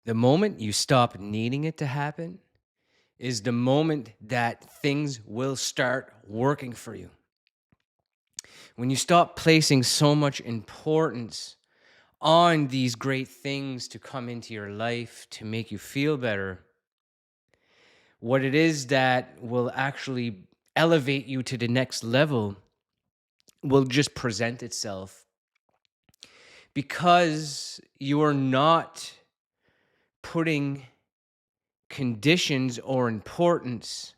The moment you stop needing it to happen is the moment that things will start working for you. When you stop placing so much importance on these great things to come into your life to make you feel better, what it is that will actually elevate you to the next level will just present itself because you are not putting conditions or importance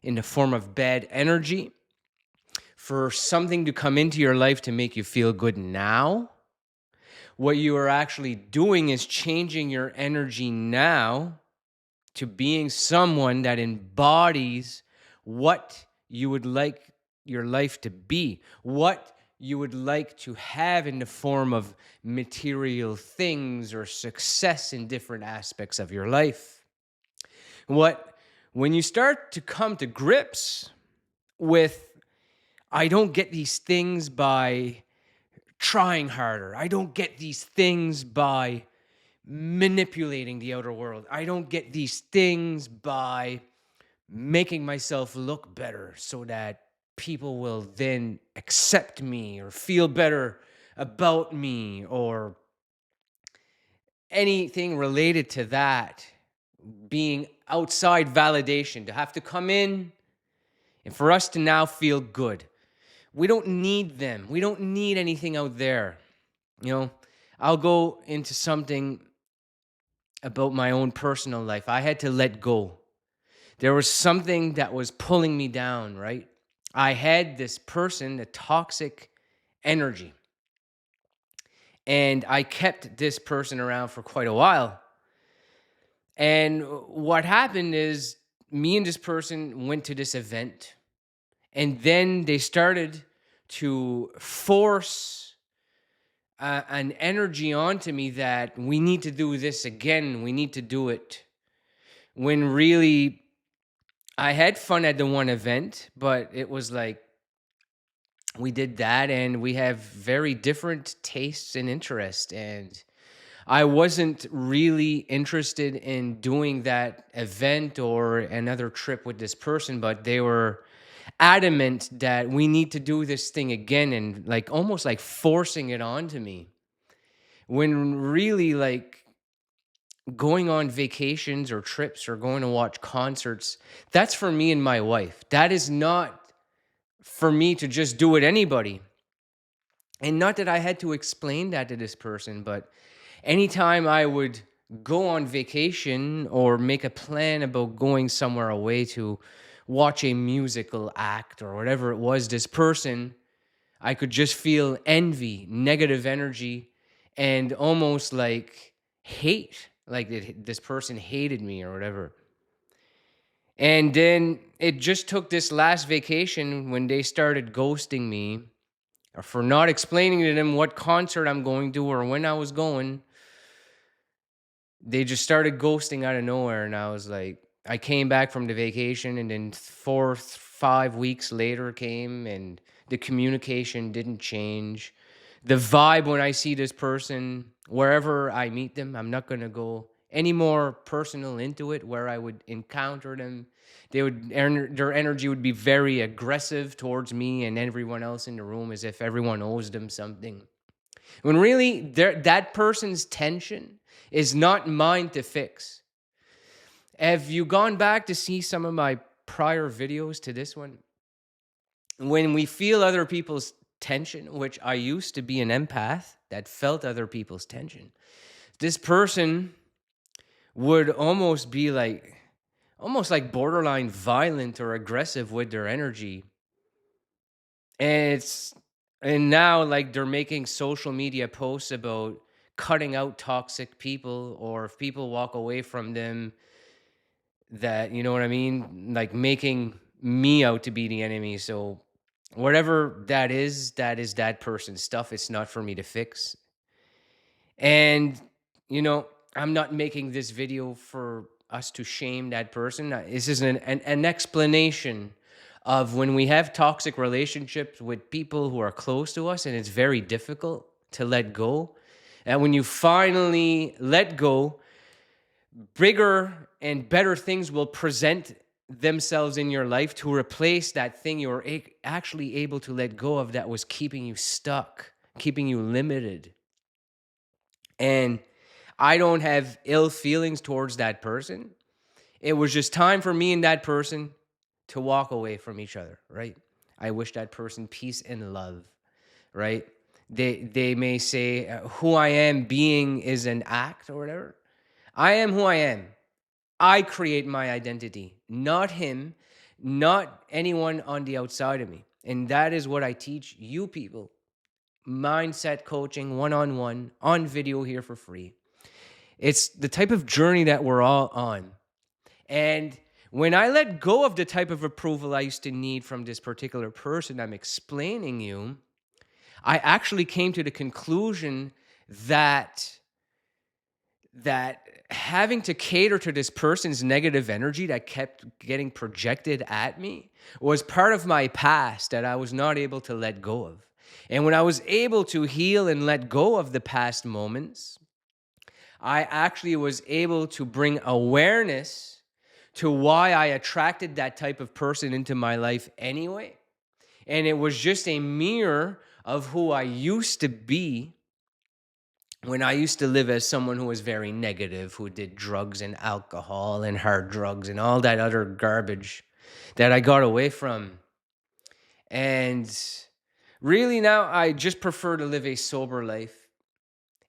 in the form of bad energy for something to come into your life to make you feel good now. What you are actually doing is changing your energy now to being someone that embodies what you would like your life to be, what you would like to have in the form of material things or success in different aspects of your life. When you start to come to grips with, I don't get these things by trying harder. I don't get these things by manipulating the outer world. I don't get these things by making myself look better so that people will then accept me or feel better about me or anything related to that being outside validation, to have to come in and for us to now feel good. We don't need them. We don't need anything out there. I'll go into something about my own personal life. I had to let go. There was something that was pulling me down, right? I had this person, a toxic energy, and I kept this person around for quite a while. And what happened is me and this person went to this event, and then they started to force an energy onto me that we need to do this again. We need to do it. When really I had fun at the one event, but it was like we did that and we have very different tastes and interests. And I wasn't really interested in doing that event or another trip with this person, but they were adamant that we need to do this thing again and like almost like forcing it onto me. When really like going on vacations or trips or going to watch concerts, that's for me and my wife. That is not for me to just do with anybody. And not that I had to explain that to this person, but anytime I would go on vacation or make a plan about going somewhere away to watch a musical act or whatever it was, this person, I could just feel envy, negative energy, and almost like hate, like this person hated me or whatever. And then it just took this last vacation when they started ghosting me or for not explaining to them what concert I'm going to or when I was going. They just started ghosting out of nowhere. And I was like, I came back from the vacation and then 5 weeks later came and the communication didn't change. The vibe when I see this person, wherever I meet them, I'm not going to go any more personal into it. Where I would encounter them, their energy would be very aggressive towards me and everyone else in the room, as if everyone owes them something. When really that person's tension is not mine to fix. Have you gone back to see some of my prior videos to this one? When we feel other people's tension, which I used to be an empath that felt other people's tension, this person would almost be like, almost like borderline violent or aggressive with their energy. And now like they're making social media posts about cutting out toxic people, or if people walk away from them, that, you know what I mean? Like making me out to be the enemy. So whatever that is that person's stuff. It's not for me to fix. And, I'm not making this video for us to shame that person. This is an explanation of when we have toxic relationships with people who are close to us and it's very difficult to let go. And when you finally let go, bigger and better things will present themselves in your life to replace that thing you were actually able to let go of that was keeping you stuck, keeping you limited. And I don't have ill feelings towards that person. It was just time for me and that person to walk away from each other, right? I wish that person peace and love, right? They may say who I am being is an act or whatever. I am who I am. I create my identity, not him, not anyone on the outside of me. And that is what I teach you people. Mindset coaching, one-on-one, on video here for free. It's the type of journey that we're all on. And when I let go of the type of approval I used to need from this particular person I'm explaining you, I actually came to the conclusion that having to cater to this person's negative energy that kept getting projected at me was part of my past that I was not able to let go of. And when I was able to heal and let go of the past moments, I actually was able to bring awareness to why I attracted that type of person into my life anyway. And it was just a mirror of who I used to be when I used to live as someone who was very negative, who did drugs and alcohol and hard drugs and all that other garbage that I got away from. And really now I just prefer to live a sober life.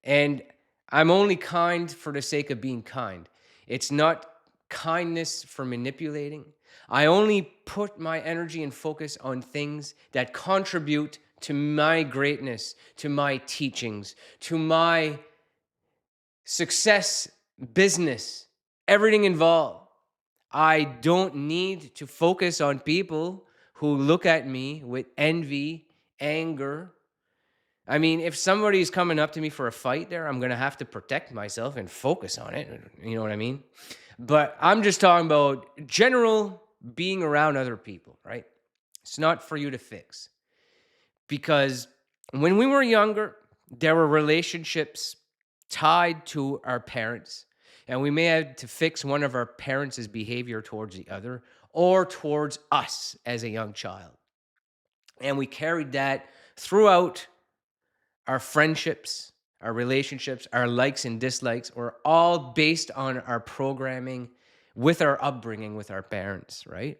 And I'm only kind for the sake of being kind. It's not kindness for manipulating. I only put my energy and focus on things that contribute to my greatness, to my teachings, to my success, business, everything involved. I don't need to focus on people who look at me with envy, anger. I mean, if somebody's coming up to me for a fight there, I'm going to have to protect myself and focus on it. You know what I mean? But I'm just talking about general being around other people, right? It's not for you to fix. Because when we were younger, there were relationships tied to our parents, and we may have to fix one of our parents' behavior towards the other or towards us as a young child. And we carried that throughout our friendships, our relationships, our likes and dislikes were all based on our programming with our upbringing with our parents, right?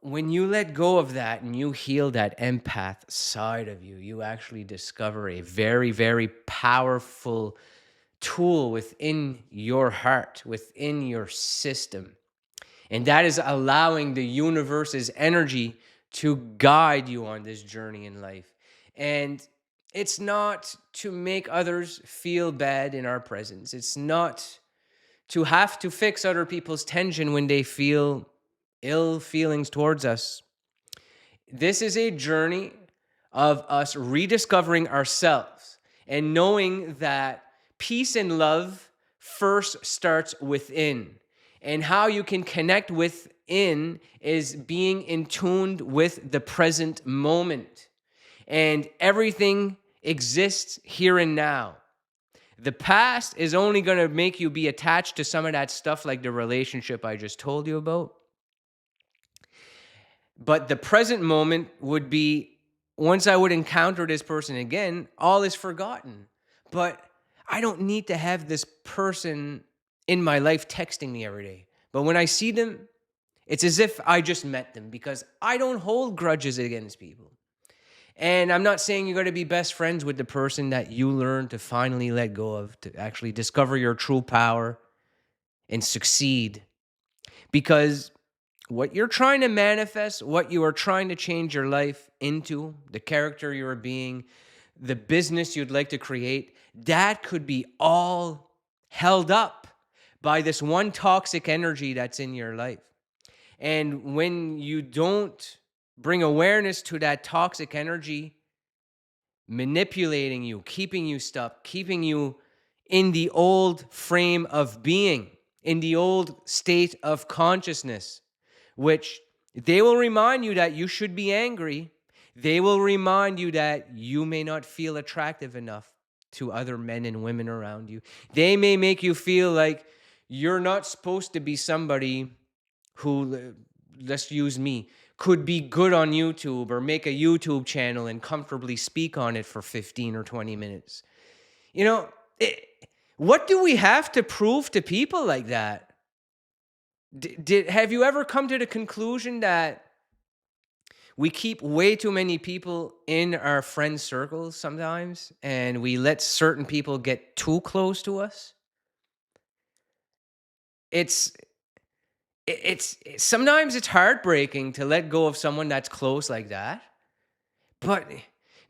When you let go of that and you heal that empath side of you, you actually discover a very, very powerful tool within your heart, within your system. And that is allowing the universe's energy to guide you on this journey in life. And it's not to make others feel bad in our presence. It's not to have to fix other people's tension when they feel ill feelings towards us. This is a journey of us rediscovering ourselves and knowing that peace and love first starts within. And how you can connect within is being in tune with the present moment. And everything exists here and now. The past is only going to make you be attached to some of that stuff like the relationship I just told you about. But the present moment would be, once I would encounter this person again, all is forgotten. But I don't need to have this person in my life texting me every day. But when I see them, it's as if I just met them because I don't hold grudges against people. And I'm not saying you're going to be best friends with the person that you learn to finally let go of, to actually discover your true power and succeed. Because what you're trying to manifest, what you are trying to change your life into, the character you're being, the business you'd like to create, that could be all held up by this one toxic energy that's in your life. And when you don't bring awareness to that toxic energy manipulating you, keeping you stuck, keeping you in the old frame of being, in the old state of consciousness, which they will remind you that you should be angry. They will remind you that you may not feel attractive enough to other men and women around you. They may make you feel like You're not supposed to be somebody who, let's use me, could be good on YouTube or make a YouTube channel and comfortably speak on it for 15 or 20 minutes. You know, what do we have to prove to people like that? Have you ever come to the conclusion that we keep way too many people in our friend circles sometimes, and we let certain people get too close to us? It's sometimes it's heartbreaking to let go of someone that's close like that. But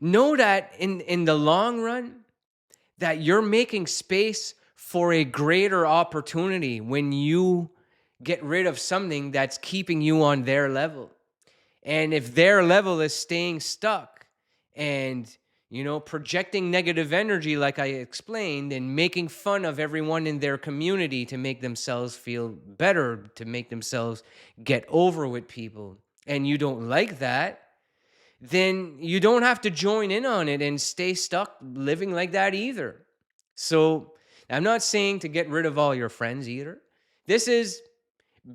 know that in the long run, that you're making space for a greater opportunity when you get rid of something that's keeping you on their level. And if their level is staying stuck and, projecting negative energy, like I explained, and making fun of everyone in their community to make themselves feel better, to make themselves get over with people, and you don't like that, then you don't have to join in on it and stay stuck living like that either. So I'm not saying to get rid of all your friends either. This is,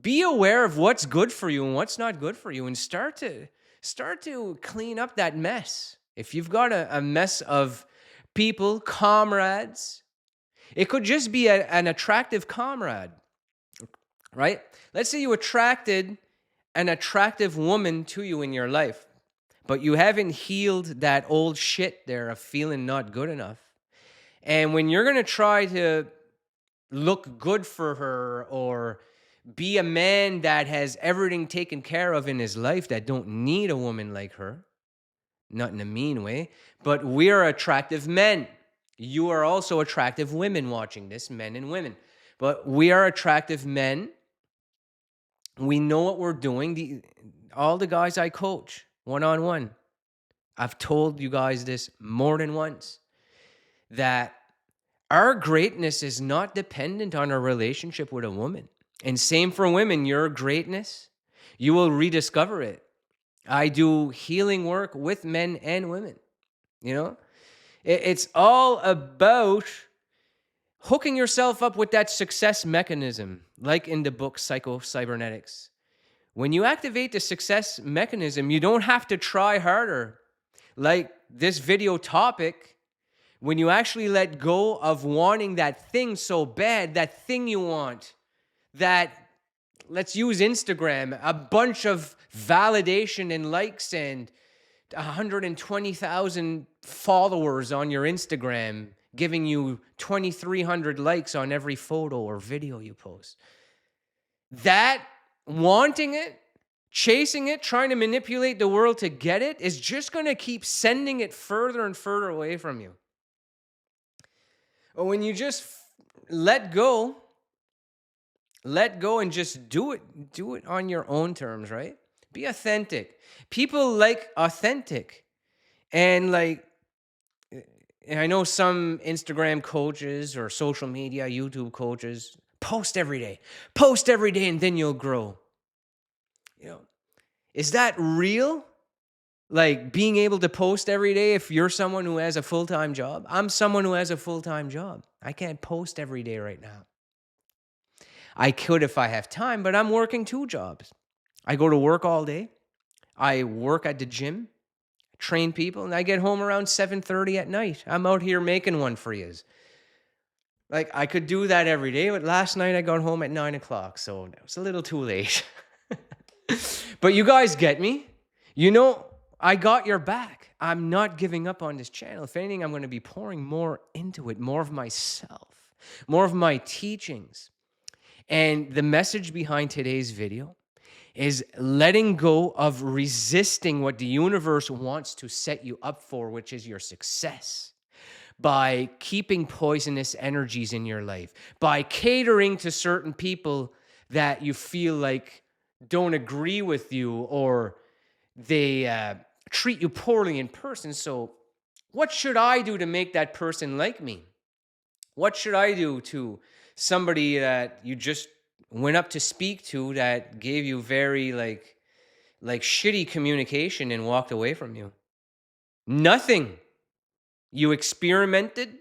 be aware of what's good for you and what's not good for you, and start to clean up that mess. If you've got a mess of people, comrades, it could just be an attractive comrade, right? Let's say you attracted an attractive woman to you in your life, but you haven't healed that old shit there of feeling not good enough. And when you're going to try to look good for her, or be a man that has everything taken care of in his life, that don't need a woman like her, not in a mean way, but we're attractive men. You are also attractive women watching this, men and women. But we are attractive men. We know what we're doing. All the guys I coach one-on-one, I've told you guys this more than once, that our greatness is not dependent on a relationship with a woman. And same for women, your greatness, you will rediscover it. I do healing work with men and women. It's all about hooking yourself up with that success mechanism, like in the book Psycho-Cybernetics. When you activate the success mechanism, you don't have to try harder. Like this video topic, when you actually let go of wanting that thing so bad, that thing you want, that, let's use Instagram, a bunch of validation and likes and 120,000 followers on your Instagram, giving you 2,300 likes on every photo or video you post. That wanting it, chasing it, trying to manipulate the world to get it, is just going to keep sending it further and further away from you. Or when you just let go and just do it on your own terms, right? Be authentic. People like authentic. And I know some Instagram coaches or social media, YouTube coaches, post every day, and then you'll grow. Is that real? Like being able to post every day if you're someone who has a full-time job? I'm someone who has a full-time job. I can't post every day right now. I could if I have time, but I'm working 2 jobs. I go to work all day. I work at the gym, train people, and I get home around 7:30 at night. I'm out here making one for yous. I could do that every day, but last night I got home at 9 o'clock, so it was a little too late. But you guys get me. I got your back. I'm not giving up on this channel. If anything, I'm going to be pouring more into it, more of myself, more of my teachings. And the message behind today's video is letting go of resisting what the universe wants to set you up for, which is your success, by keeping poisonous energies in your life, by catering to certain people that you feel like don't agree with you, or they treat you poorly in person. So what should I do to make that person like me? What should I do to somebody that you just went up to speak to that gave you very like shitty communication and walked away from you? Nothing. You experimented.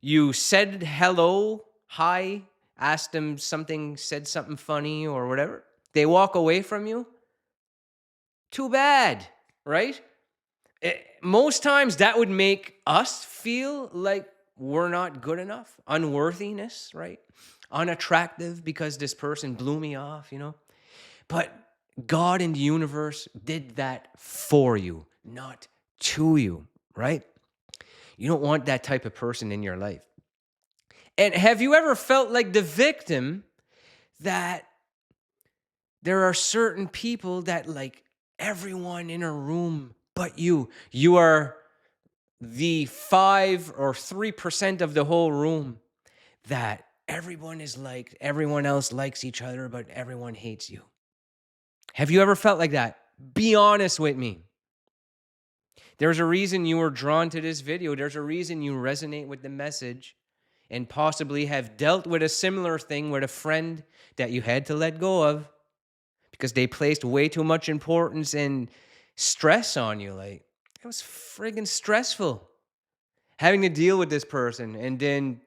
You said hello, hi, asked them something, said something funny or whatever, they walk away from you, too bad, right? Most times that would make us feel like we're not good enough, unworthiness, right? Unattractive because this person blew me off, But God in the universe did that for you, not to you, right? You don't want that type of person in your life. And have you ever felt like the victim that there are certain people that like everyone in a room but you are the 5 or 3% of the whole room that everyone is liked, everyone else likes each other, but everyone hates you? Have you ever felt like that? Be honest with me. There's a reason you were drawn to this video. There's a reason you resonate with the message and possibly have dealt with a similar thing with a friend that you had to let go of because they placed way too much importance and stress on you. Like, it was friggin' stressful having to deal with this person. And then,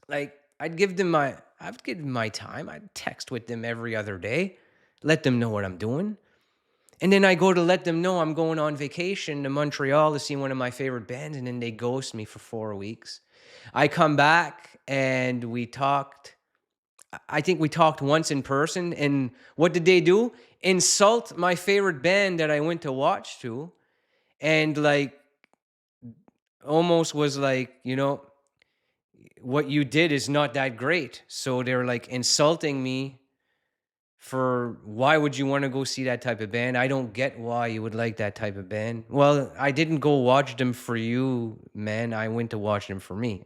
like, I'd give them my time. I'd text with them every other day, let them know what I'm doing. And then I go to let them know I'm going on vacation to Montreal to see one of my favorite bands, and then they ghost me for 4 weeks. I come back and we talked. I think we talked once in person, and what did they do? Insult my favorite band that I went to watch to, and like almost was like, what you did is not that great. So they're like insulting me for why would you want to go see that type of band? I don't get why you would like that type of band. Well, I didn't go watch them for you, man. I went to watch them for me.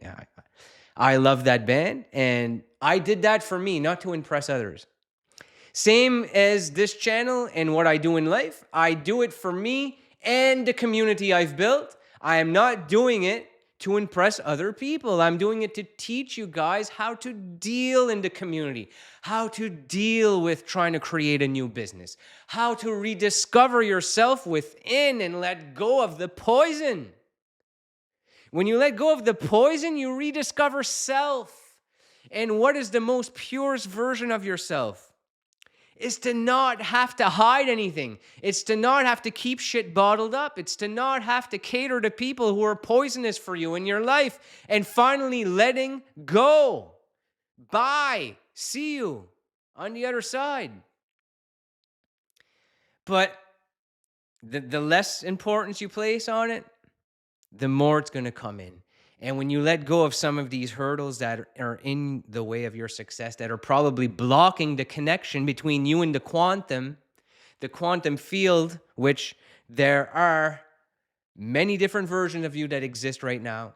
I love that band, and I did that for me, not to impress others. Same as this channel and what I do in life. I do it for me and the community I've built. I am not doing it to impress other people. I'm doing it to teach you guys how to deal in the community, how to deal with trying to create a new business, how to rediscover yourself within and let go of the poison. When you let go of the poison, you rediscover self. And what is the most purest version of yourself? Is to not have to hide anything. It's to not have to keep shit bottled up. It's to not have to cater to people who are poisonous for you in your life. And finally letting go. Bye. See you on the other side. But the less importance you place on it, the more it's going to come in. And when you let go of some of these hurdles that are in the way of your success, that are probably blocking the connection between you and the quantum field, which there are many different versions of you that exist right now.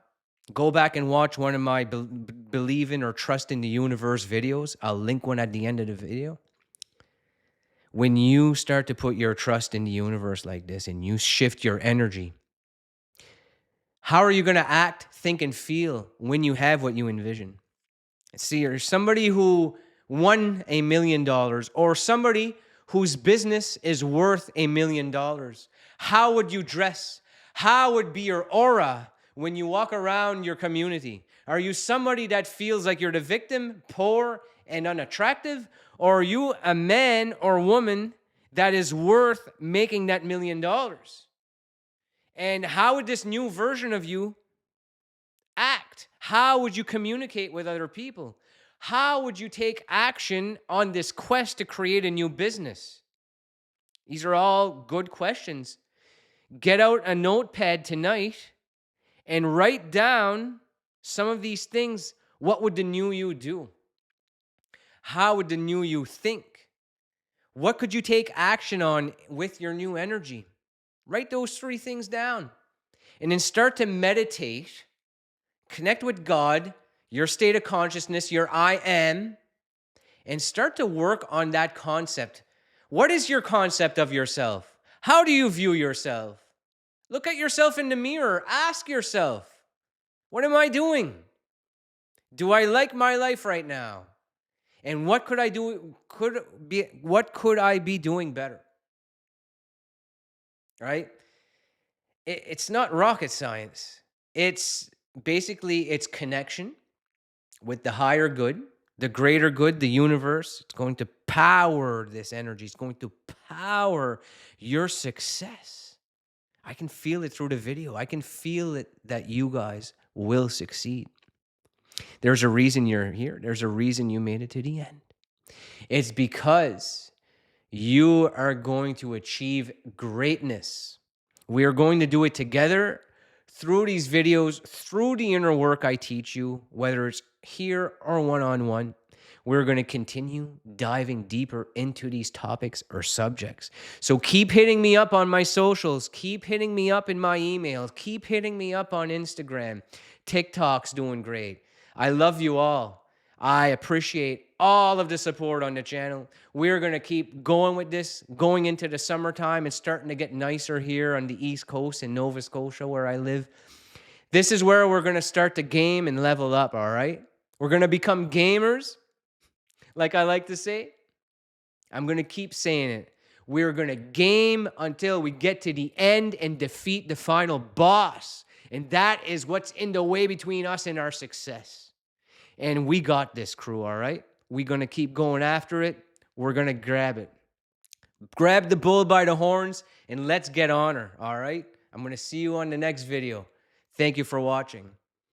Go back and watch one of my Believe in or Trust in the Universe videos. I'll link one at the end of the video. When you start to put your trust in the universe like this and you shift your energy, how are you going to act, think, and feel when you have what you envision? See, you're somebody who won $1 million or somebody whose business is worth $1 million. How would you dress? How would be your aura when you walk around your community? Are you somebody that feels like you're the victim, poor, and unattractive? Or are you a man or woman that is worth making that $1 million? And how would this new version of you act? How would you communicate with other people? How would you take action on this quest to create a new business? These are all good questions. Get out a notepad tonight and write down some of these things. What would the new you do? How would the new you think? What could you take action on with your new energy? Write those 3 things down. And then start to meditate, connect with God, your state of consciousness, your I am, and start to work on that concept. What is your concept of yourself? How do you view yourself? Look at yourself in the mirror. Ask yourself, what am I doing? Do I like my life right now? And what could I do? What could I be doing better? Right? It's not rocket science. It's basically connection. with the higher good, the greater good, the universe. It's going to power this energy. It's going to power your success. I can feel it through the video. I can feel it that you guys will succeed. There's a reason you're here. There's a reason you made it to the end. It's because you are going to achieve greatness. We are going to do it together through these videos, through the inner work I teach you, whether it's here or one-on-one. We're going to continue diving deeper into these topics or subjects. So keep hitting me up on my socials. Keep hitting me up in my emails. Keep hitting me up on Instagram. TikTok's doing great. I love you all. I appreciate all of the support on the channel. We're going to keep going with this, going into the summertime. It's starting to get nicer here on the East Coast in Nova Scotia where I live. This is where we're going to start to game and level up, all right? We're going to become gamers, like I like to say. I'm going to keep saying it. We're going to game until we get to the end and defeat the final boss. And that is what's in the way between us and our success. And we got this, crew, all right? We're going to keep going after it. We're going to grab it. Grab the bull by the horns and let's get on her, all right? I'm going to see you on the next video. Thank you for watching.